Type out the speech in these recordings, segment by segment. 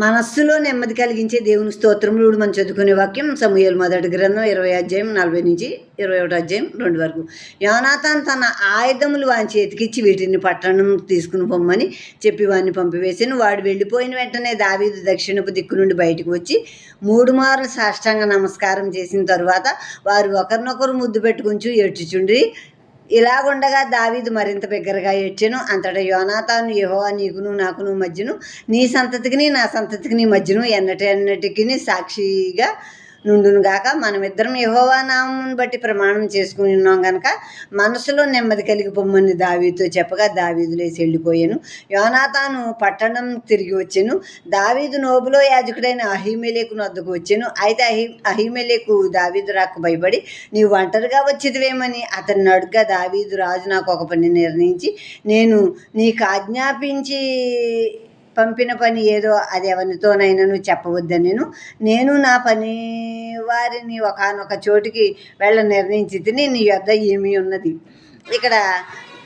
మనస్సులో నెమ్మది కలిగించే దేవుని స్తోత్రములు. ఇప్పుడు మనం చదువుకునే వాక్యం సమూయేలు మొదటి గ్రంథం 20 అధ్యాయం 40 నుంచి 21 అధ్యాయం 2 వరకు. యోనాతాన్ తన ఆయుధములు వాని చేతికిచ్చి వీటిని పట్టణం తీసుకుని పొమ్మని చెప్పి వాడిని పంపివేసాను. వాడు వెళ్ళిపోయిన వెంటనే దావీదు దక్షిణపు దిక్కు నుండి బయటకు వచ్చి 3 మార్లు సాష్టాంగ నమస్కారం చేసిన తరువాత వారు ఒకరినొకరు ముద్దు పెట్టుకుంటూ ఏడ్చుచుండ్రి. ఇలాగుండగా దావీదు మరింత బిగ్గరగా ఏడ్చెను. అంతటా యోనాతాను, యెహోవా నీకును నాకును మధ్యను, నీ సంతతికిని నా సంతతికిని మధ్యను ఎన్నటికి సాక్షిగా నుండును గాక. మనమిద్దరం యెహోవా నామమును బట్టి ప్రమాణం చేసుకుని ఉన్నాం గనక మనసులో నెమ్మది కలిగి పొమ్మని దావీదుతో చెప్పగా దావీదు లేచి వెళ్ళిపోయాను. యోనాతాను పట్టణం తిరిగి వచ్చాను. దావీదు నోబులో యాజకుడైన అహీమెలెకును వద్దకు వచ్చాను. అయితే అహీమెలెకు దావీదు రాకు భయపడి నీవు ఒంటరిగా వచ్చిదివేమని అతన్ని అడుగ్గా దావీదు రాజు నాకు ఒక పని నిర్ణయించి నేను నీకు ఆజ్ఞాపించి పంపిన పని ఏదో అది ఎవరితోనైనాను చెప్పవద్దని నేను నా పని వారిని ఒకానొక చోటికి వెళ్ళ నిర్ణయించి తిని నీ యొద్ద ఏమీ ఉన్నది. ఇక్కడ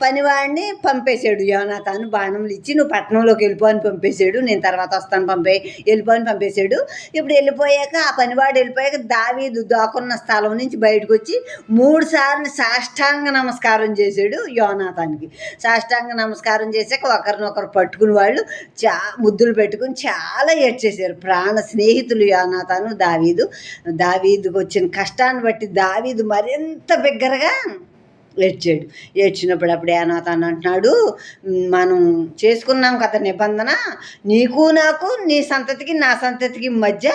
పనివాడిని పంపేశాడు యోనాతాను. బాణములు ఇచ్చి నువ్వు పట్టణంలోకి వెళ్ళిపో అని పంపేశాడు. నేను తర్వాత వస్తాను వెళ్ళిపో అని పంపేశాడు. ఇప్పుడు వెళ్ళిపోయాక ఆ పనివాడు వెళ్ళిపోయాక దావీదు దాక్కున్న స్థలం నుంచి బయటకు వచ్చి 3 సార్లు సాష్టాంగ నమస్కారం చేశాడు యోనాతానికి. సాష్టాంగ నమస్కారం చేశాక ఒకరినొకరు పట్టుకుని వాళ్ళు ముద్దులు పెట్టుకుని చాలా ఏడ్చేశారు. ప్రాణ స్నేహితులు యోనాతాను దావీదుకు వచ్చిన కష్టాన్ని బట్టి దావీదు మరింత బిగ్గరగా ఏడ్చినప్పుడు అప్పుడు యోనాతాను అంటున్నాడు, మనం చేసుకున్నాం కదా నిబంధన, నీకు నాకు నీ సంతతికి నా సంతతికి మధ్య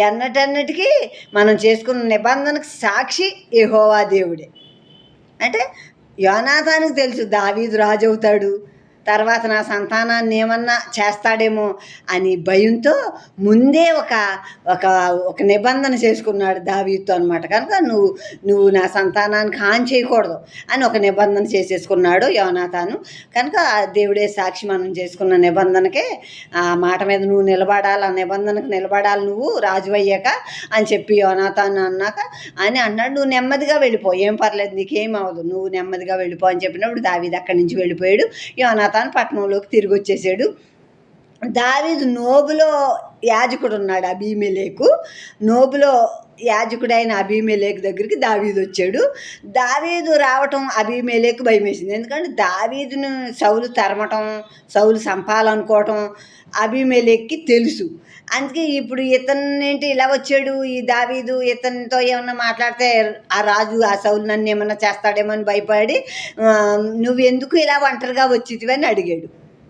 ఎన్నటన్నిటికీ మనం చేసుకున్న నిబంధనకు సాక్షి యెహోవా దేవుడే. అంటే యోనాతానికి తెలుసు దావీదు రాజు అవుతాడు, తర్వాత నా సంతానాన్ని ఏమన్నా చేస్తాడేమో అని భయంతో ముందే ఒక నిబంధన చేసుకున్నాడు దావీదుతో అనమాట. కనుక నువ్వు నా సంతానానికి హాని చేయకూడదు అని ఒక నిబంధన చేసేసుకున్నాడు యోనాతాను. కనుక దేవుడే సాక్షి, మనం చేసుకున్న నిబంధనకే ఆ మాట మీద నువ్వు నిలబడాలి, ఆ నిబంధనకు నిలబడాలి నువ్వు రాజు అయ్యాక అని చెప్పి యోనాతాను అన్నాక అని అన్నాడు, నువ్వు నెమ్మదిగా వెళ్ళిపో, ఏం పర్లేదు, నీకేం అవ్వదు, నువ్వు నెమ్మదిగా వెళ్ళిపో అని చెప్పినప్పుడు దావీదు అక్కడి నుంచి వెళ్ళిపోయాడు. యోనాతాను పట్టణంలోకి తిరిగి వచ్చేసాడు. దావీదు నోబులో యాజకుడు ఉన్నాడు అబీమెలెకు. నోబులో యాజకుడైన అబీమెలెకు దగ్గరికి దావీదు వచ్చాడు. దావీదు రావటం అబీమెలెకు భయమేసింది. ఎందుకంటే దావీదును సౌలు తరమటం, సౌలు చంపాలనుకోవటం అబీమెలెక్కి తెలుసు. అందుకే ఇప్పుడు ఇతనేంటి ఇలా వచ్చాడు, ఈ దావీదు ఇతనితో ఏమన్నా మాట్లాడితే ఆ రాజు ఆ సౌలు నన్ను ఏమన్నా చేస్తాడేమో అని భయపడి నువ్వు ఎందుకు ఇలా ఒంటరిగా వచ్చితివి అని అడిగాడు.